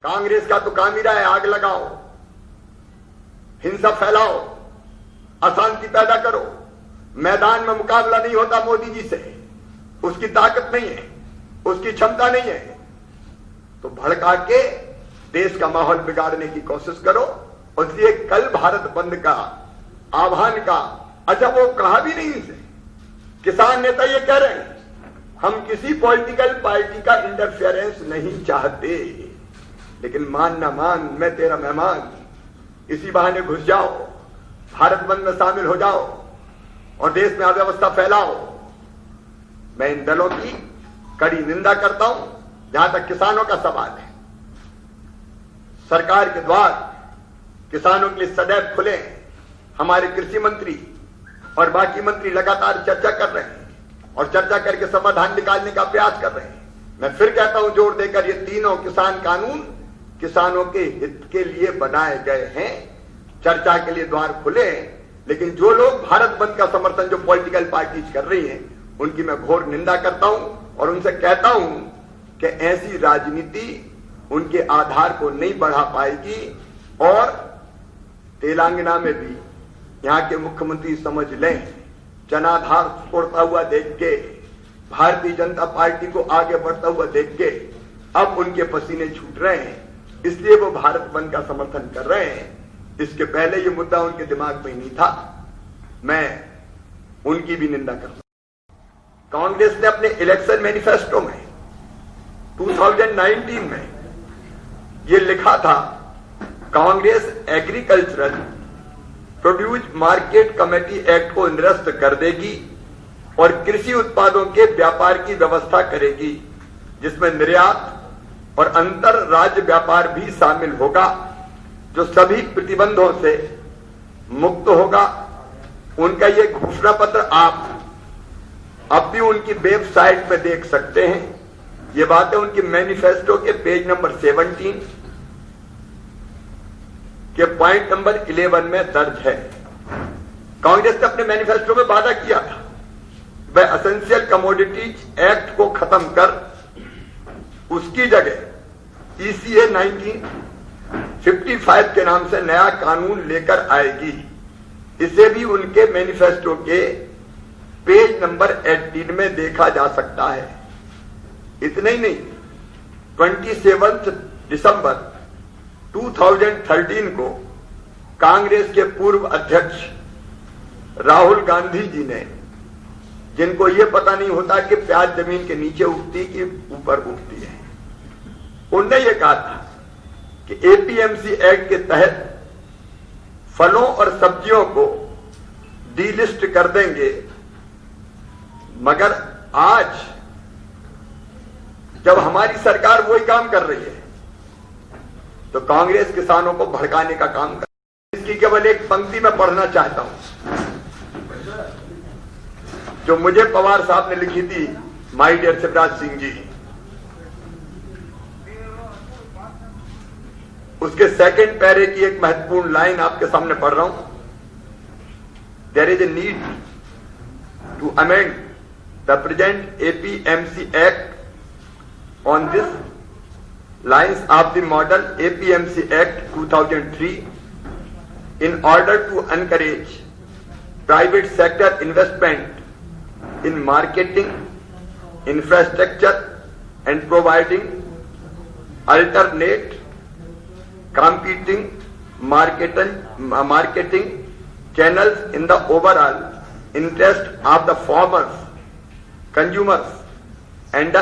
कांग्रेस का तो काम ही रहा है आग लगाओ, हिंसा फैलाओ, अशांति पैदा करो। मैदान में मुकाबला नहीं होता मोदी जी से, उसकी ताकत नहीं है, उसकी क्षमता नहीं है। तो भड़का के देश का माहौल बिगाड़ने की कोशिश करो। इसलिए कल भारत बंद का आह्वान का अच्छा वो कहा भी नहीं से। किसान नेता ये कह रहे हैं हम किसी पॉलिटिकल पार्टी का इंटरफेरेंस नहीं चाहते, लेकिन मान ना मान मैं तेरा मेहमान, इसी बहाने घुस जाओ, भारत बंद में शामिल हो जाओ और देश में अव्यवस्था फैलाओ। मैं इन दलों की कड़ी निंदा करता हूं। जहां तक किसानों का सवाल है, सरकार के द्वार किसानों के लिए सदैव खुले हैं। हमारे कृषि मंत्री और बाकी मंत्री लगातार चर्चा कर रहे हैं और चर्चा करके समाधान निकालने का प्रयास कर रहे हैं। मैं फिर कहता हूं जोर देकर, ये तीनों किसान कानून किसानों के हित के लिए बनाए गए हैं। चर्चा के लिए द्वार खुले हैं, लेकिन जो लोग भारत बंद का समर्थन जो पॉलिटिकल पार्टीज कर रही हैं, उनकी मैं घोर निंदा करता हूं और उनसे कहता हूं कि ऐसी राजनीति उनके आधार को नहीं बढ़ा पाएगी। और तेलंगाना में भी यहां के मुख्यमंत्री समझ लें, जनाधार छोड़ता हुआ देख के, भारतीय जनता पार्टी को आगे बढ़ता हुआ देख के अब उनके पसीने छूट रहे हैं, इसलिए वो भारत बंद का समर्थन कर रहे हैं। इसके पहले ये मुद्दा उनके दिमाग में नहीं था। मैं उनकी भी निंदा करता हूं। कांग्रेस ने अपने इलेक्शन मैनिफेस्टो में 2019 में ये लिखा था, Congress agricultural produce market committee act को निरस्त कर देगी और कृषि उत्पादों के व्यापार की व्यवस्था करेगी, जिसमें निर्यात और अंतर राज्य व्यापार भी शामिल होगा, जो सभी प्रतिबंधों से मुक्त होगा। उनका ये घोषणा पत्र आप अब भी उनकी वेबसाइट पे देख सकते हैं। ये बातें उनकी मैनिफेस्टो के पेज नंबर 17 के पॉइंट नंबर 11 में दर्ज है। कांग्रेस ने अपने मैनिफेस्टो में वादा किया था वह एसेंशियल कमोडिटीज एक्ट को खत्म कर उसकी जगह ECA 1955 के नाम से नया कानून लेकर आएगी। इसे भी उनके मैनिफेस्टो के पेज नंबर 18 में देखा जा सकता है। इतना ही नहीं, 27 दिसंबर 2013 को कांग्रेस के पूर्व अध्यक्ष राहुल गांधी जी ने, जिनको यह पता नहीं होता कि प्याज जमीन के नीचे उगती कि ऊपर उगती है, उनने यह कहा था कि APMC एक्ट के तहत फलों और सब्जियों को डीलिस्ट कर देंगे। मगर आज जब हमारी सरकार वही काम कर रही है, तो कांग्रेस किसानों को भड़काने का काम कर रही है। इसकी केवल एक पंक्ति में पढ़ना चाहता हूं जो मुझे पवार साहब ने लिखी थी, माय डियर शिवराज सिंह जी। उसके सेकंड पैरे की एक महत्वपूर्ण लाइन आपके सामने पढ़ रहा हूं। There is a need to amend the present APMC act on this lines of the model APMC Act 2003 in order to encourage private sector investment in marketing, infrastructure and providing alternate competing marketing channels in the overall interest of the farmers, consumers and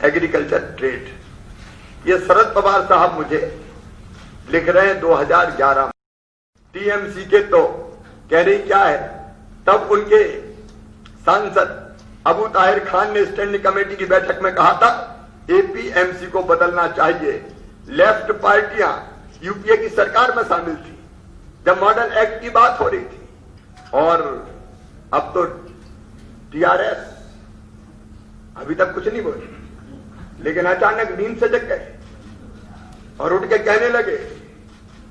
agriculture trade. ये शरद पवार साहब मुझे लिख रहे हैं 2011 में। TMC के तो कह रही क्या है, तब उनके सांसद अबू ताहिर खान ने स्टैंडिंग कमेटी की बैठक में कहा था APMC को बदलना चाहिए। लेफ्ट पार्टियां UPA की सरकार में शामिल थी जब मॉडल एक्ट की बात हो रही थी, और अब तो TRS अभी तक कुछ नहीं बोली, लेकिन अचानक नींद से जग गए और उठ के कहने लगे,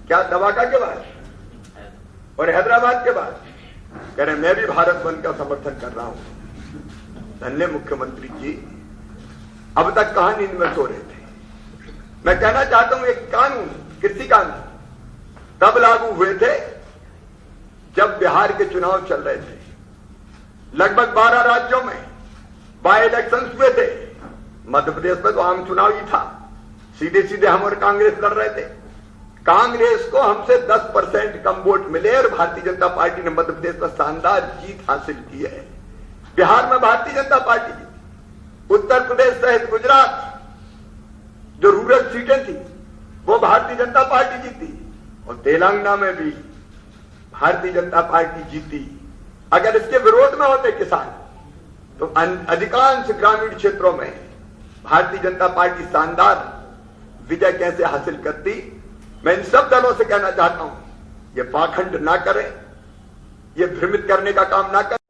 क्या दवाका के बाद और हैदराबाद के बाद, कह रहे मैं भी भारत बंद का समर्थन कर रहा हूं। धन्य मुख्यमंत्री जी, अब तक कहां नींद में सो रहे थे। मैं कहना चाहता हूं एक कानून, कृषि कानून तब लागू हुए थे जब बिहार के चुनाव चल रहे थे। लगभग 12 राज्यों में बाय इलेक्शंस हुए थे। मध्य प्रदेश में तो आम चुनाव ही था, सीधे सीधे हम और कांग्रेस लड़ रहे थे। कांग्रेस को हमसे 10% कम वोट मिले और भारतीय जनता पार्टी ने मध्य प्रदेश में शानदार जीत हासिल की है। बिहार में भारतीय जनता पार्टी जीती, उत्तर प्रदेश सहित गुजरात जो रूरल सीटें थी वो भारतीय जनता पार्टी जीती, और तेलंगाना में भी भारतीय जनता पार्टी जीती। अगर इसके विरोध में होते किसान तो अधिकांश ग्रामीण क्षेत्रों में भारतीय जनता पार्टी शानदार विजय कैसे हासिल करती। मैं इन सब दलों से कहना चाहता हूं, ये पाखंड ना करें, ये भ्रमित करने का काम ना करें।